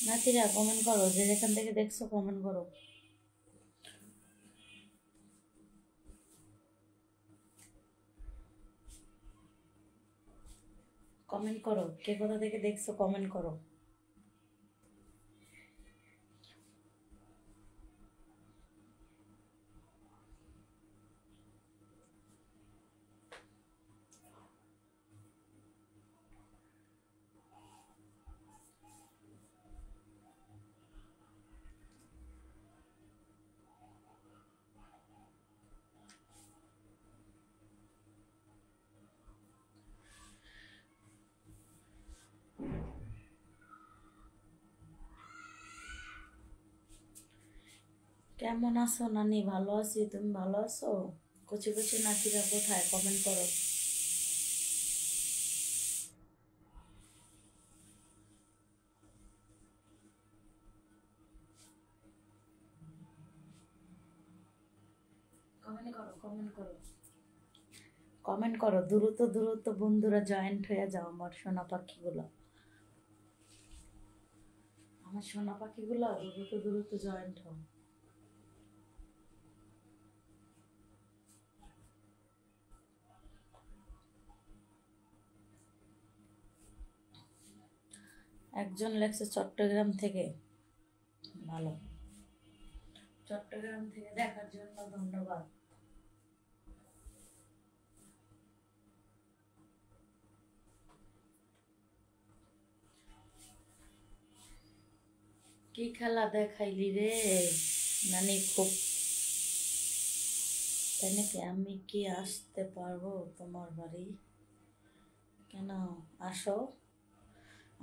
নাতিরা কমেন্ট করো, যে যেখান থেকে দেখছো কমেন্ট করো। কমেন্ট করো, কে কোথা থেকে দেখছো কমেন্ট করো। কেমন আছো নানি? ভালো আছি, তুমি ভালো আছো? কচি কচি নাতিরা কোথায়? কমেন্ট করো। কমেন্ট করো, কমেন্ট করো, কমেন্ট করো। দ্রুত দ্রুত বন্ধুরা জয়েন্ট হয়ে যাও, আমার সোনা পাখিগুলো, আমার সোনা পাখিগুলো দ্রুত দ্রুত জয়েন্ট হও। একজন লেখছে চট্টগ্রাম থেকে, ভালো, চট্টগ্রাম থেকে দেখার জন্য ধন্যবাদ। কি খেলা দেখাইলি রে নানি? খুব, তাই নাকি? আমি কি আসতে পারবো তোমার বাড়ি? কেন? আসো,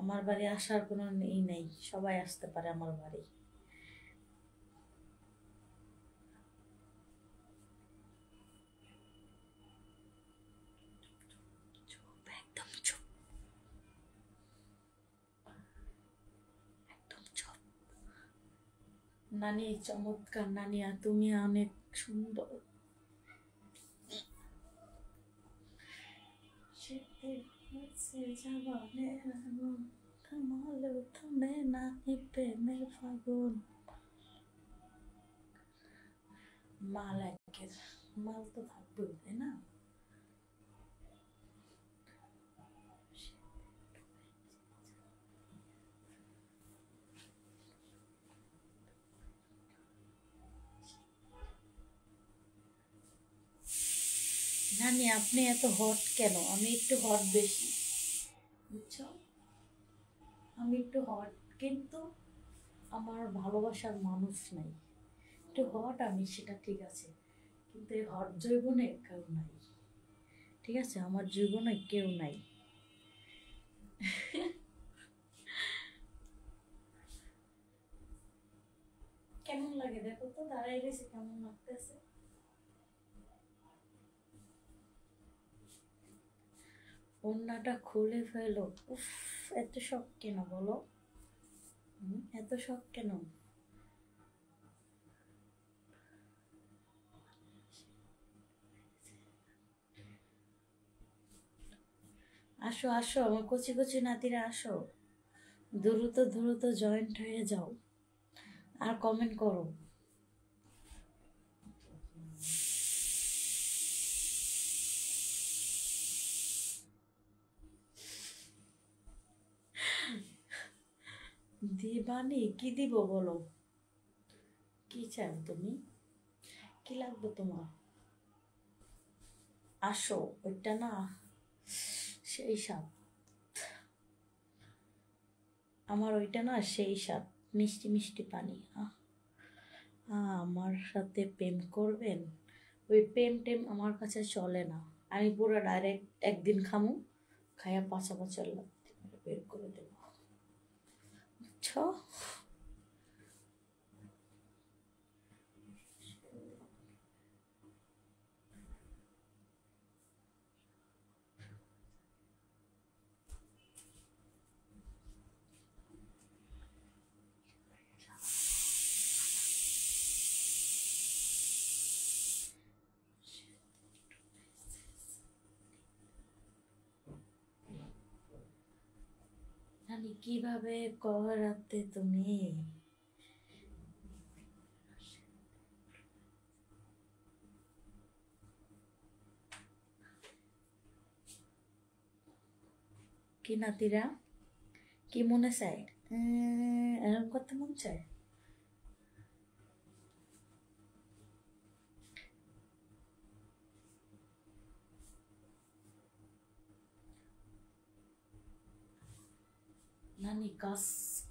আমার বাড়ি আসার কোনো ই নেই, সবাই আসতে পারে আমার বাড়ি। চুপ, একদম চুপ, একদম চুপ। নানি চমৎকার, নানি আর তুমি অনেক সুন্দর। শীতে হচ্ছে জবানের আগুন, থামালেও থামে না এই প্রেমের ফাগুন। মাল একের, মাল তো থাকবেই, তাই না? নানি আপনি এত হট কেন? আমি একটু হট বেশি, বুঝছো? আমি একটু হট, কিন্তু আমার ভালোবাসার মানুষ নাই। একটু হট আমি, সেটা ঠিক আছে, কিন্তু এই হট জীবনে কেউ নাই। ঠিক আছে, আমার জীবনে কেউ নাই। কেমন লাগে দেখো তো, দাঁড়াই গেছে কেমন লাগতেছে। ওড়নাটা খুলে ফেলো। উফ, এত শখ কেন বলো? এত শখ কেন? আসো আসো আমার কচি কচি নাতিরা, আসো, দ্রুত দ্রুত জয়েন্ট হয়ে যাও আর কমেন্ট করো। দিবানি? কি দিব বলো, কি চাও তুমি? কি লাগবে তোমার? আসো, ওইটা না সেই স্বাদ, আমার ওইটা না সেই স্বাদ, মিষ্টি মিষ্টি পানি। আমার সাথে প্রেম করবেন? ওই প্রেম টেম আমার কাছে চলে না। আমি পুরো ডাইরেক্ট একদিন খামু, খাইয়া পাঁচা পাঁচা বের করে দেবো, বুঝছো? নানি কিভাবে করাতে তুমি? কি নাতিরা, কি মনে চায়? এরকম করতে মন চায়? নানি কাজ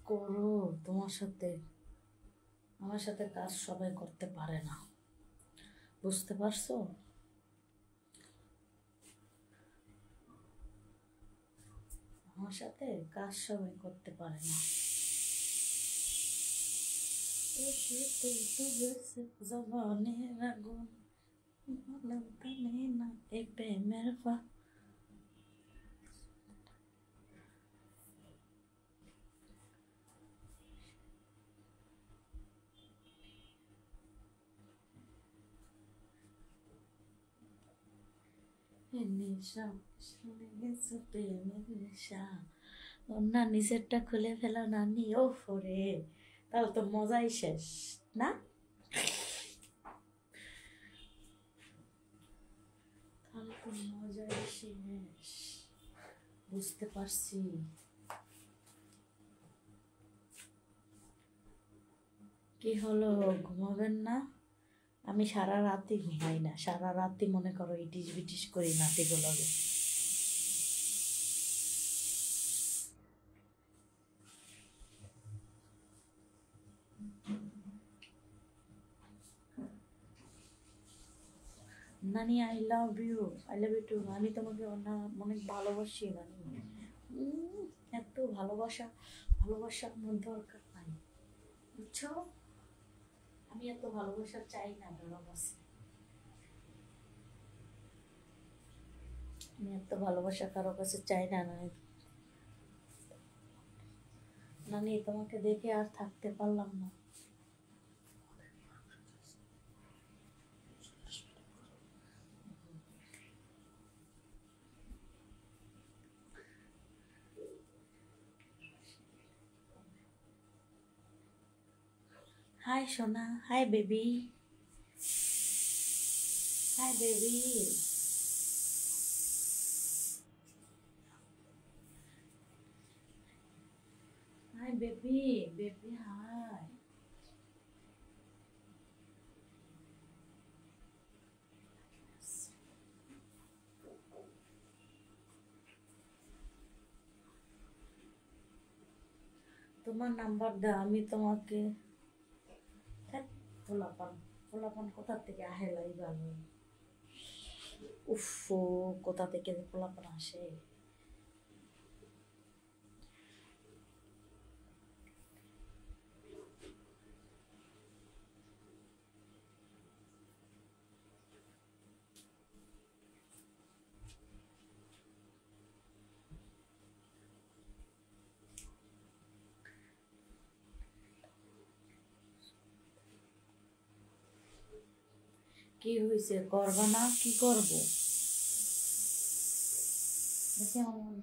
করো তোমার সাথে, আমার সাথে কাজ সবাই করতে পারে না, বুঝতে পারছো? আমার সাথে কাজ সবাই করতে পারে না। জবানের আগুন না এ প্রেমের নেশা লেগেছে প্রেমের নেশা। না নিচেরটা খুলে ফেলা নানি, ও ফরে তাহলে তো মজাই শেষ না? তাহলে তো মজাই শেষ, বুঝতে পারছি। কি হলো, ঘুমাবেন না? আমি সারা রাতই ঘুমাই না, সারা রাতই মনে করো ইটিস বিটিস করি নাতিগুলোকে। নানি I love you, I love you too. আমি তোমাকে অনেক ভালোবাসি নানি। এত ভালোবাসা, ভালোবাসার মধ্যে দরকার নাই, বুঝছো? আমি এত ভালোবাসা চাই না কারো কাছে, আমি এত ভালোবাসা কারো কাছে চাই না। নানি তোমাকে দেখে আর থাকতে পারলাম না। হাই সোনা, hi baby, hi baby, hi baby, baby hi. তোমার নাম্বার দাও, আমি তোমাকে। পোলাপান, পোলাপান কোথা থেকে আহে লাইবার? উফ, কোথা থেকে পোলাপান আসে? কি হয়েছে, করবা না? কি করবো দেখি আমার।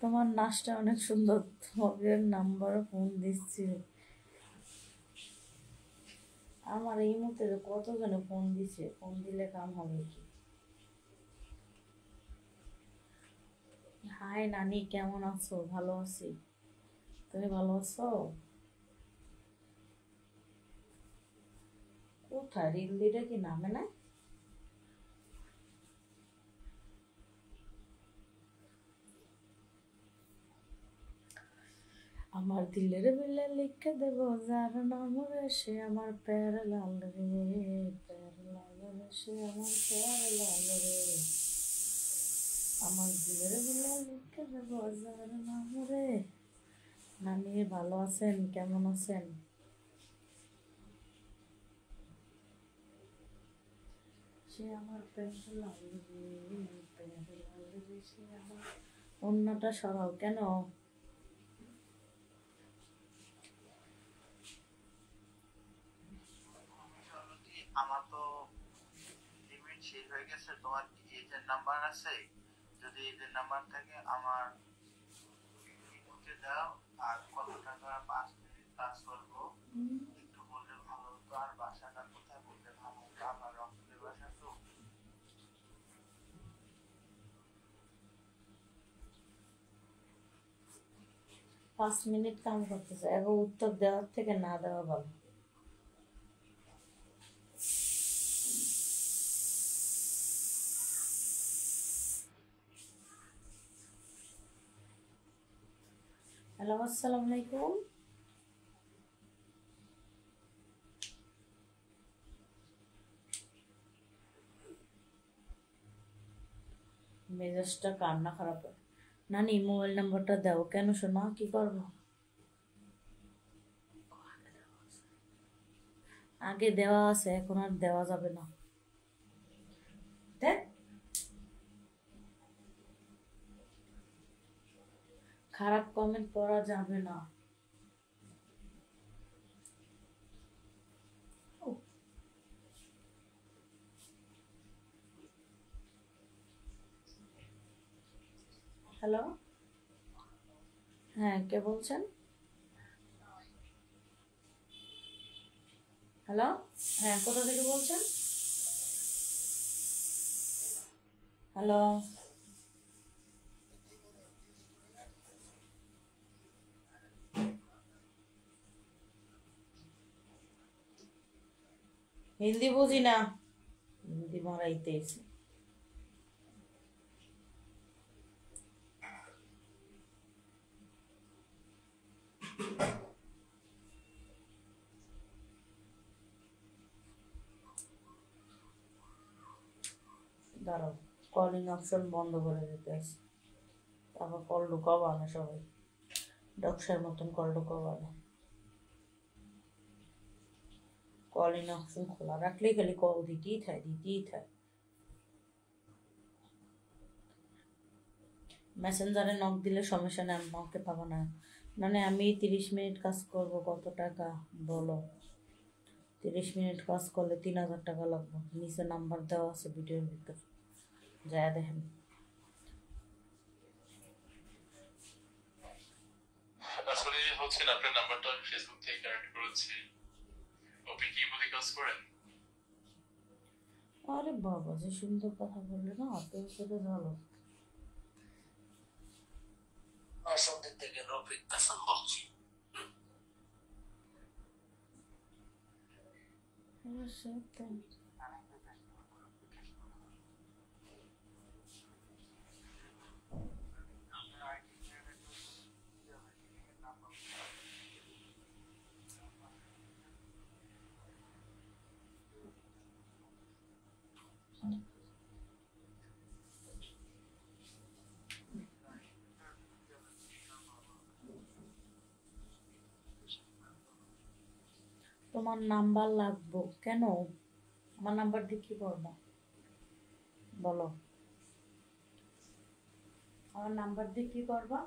তোমার নাচটা অনেক সুন্দর, তোমাকে নাম্বার ফোন দিচ্ছি। আমার এই মুহূর্তে কতজনে ফোন দিছে, ফোন দিলে কাম হবে কি? হাই নানি, কেমন আছো? ভালো আছি, তুমি ভালো আছো? কোথায় রিল দিটা কি নামে না? আমার দিলের বিলে লিখে দেব যার নাম রে, সে আমার প্যার লাল রে, প্যার লাল রে, সে আমার প্যার লাল রে। আমার দিলের বিলে লিখে দেব যার নাম রে। নানি ভালো আছেন? কেমন আছেন? সে আমার প্যার লাল রে, প্যার লাল রে, সে আমার। অন্যটা সরাও কেন? আমার তো লিমিট শেষ হয়ে গেছে। তোমার কি এজেন্ট নাম্বার আছে? যদি এজেন্ট নাম্বার থাকে আমার লিখে দাও। আর কত টাকা 5 মিনিট কাজ করবো একটু বললে ভালো হতো। আর বাসাটা কোথায় বললে ভালো হতো? আমার রংপুরের বাসা তো। 5 মিনিট কাম করতেছে, এখন উত্তর দেওয়ার থেকে না দেওয়া ভালো। হ্যালো, আসসালামু আলাইকুম। মেজাজটা কান্না খারাপ হয়। নানি মোবাইল নাম্বারটা দাও। কেন শোনা, কি করবো? আগে দেওয়া আছে, এখন আর দেওয়া যাবে না। দেখ, খারাপ কমেন্ট করা যাবে না। হ্যালো, হ্যাঁ, কে বলছেন? হ্যালো, হ্যাঁ, কোথা থেকে বলছেন? হ্যালো, হিন্দি বুঝি না, হিন্দি মারাইতেছি। দাঁড়াও, কলিং অপশন বন্ধ করে দিতে আছে, তারপর কল ঢুকাবো না সবাই, ডক্সার মতন কল ঢুকাবো না। কলিং অপশন খোলা রাখলেই খালি কল দিতেই থাকে। মেসেঞ্জারে নক দিলে সমস্যা নেই, আমি নকে পাবো না। মানে আমি 30 মিনিট কাজ করব, কত টাকা বলো? 30 মিনিট কাজ করলে 3,000 টাকা লাগবে। নিচে নাম্বার দেওয়া আছে ভিডিওর ভিতর, যা দেখেন। আসলে হচ্ছে না, আপনার নাম্বারটা আমি ফেসবুক থেকে কানেক্ট করেছি। আপনি কি বলে কাজ করেন? আরে বাবা, যে সুন্দর কথা বললে না, তোর সাথে ভালো। সন্ধ্যের থেকে রফিক হাসান বলছি। তোমার নাম্বার লাগবো কেন? আমার নাম্বার দিয়ে কি করবো বলো? আমার নাম্বার দিয়ে কি করবা?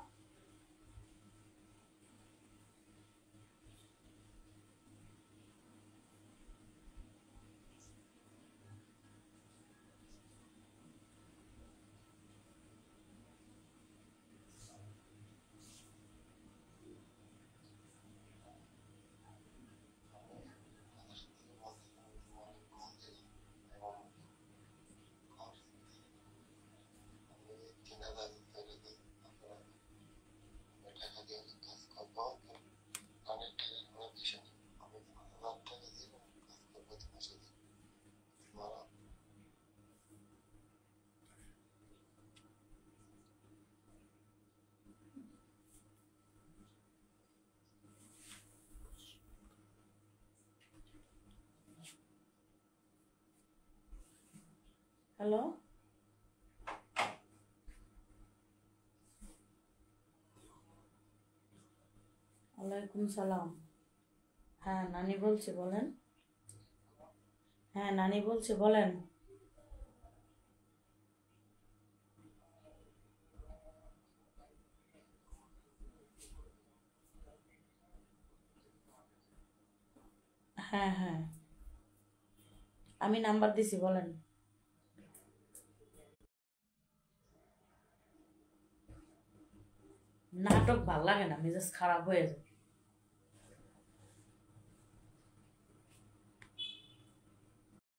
হ্যালো, ওয়ালাইকুম সালাম। হ্যাঁ, নানি বলছি, বলেন। হ্যাঁ, নানি বলছি, বলেন। হ্যাঁ, হ্যাঁ, আমি নাম্বার দিছি, বলেন। নাটক ভাল লাগে না, মেজাজ খারাপ হয়ে যায়।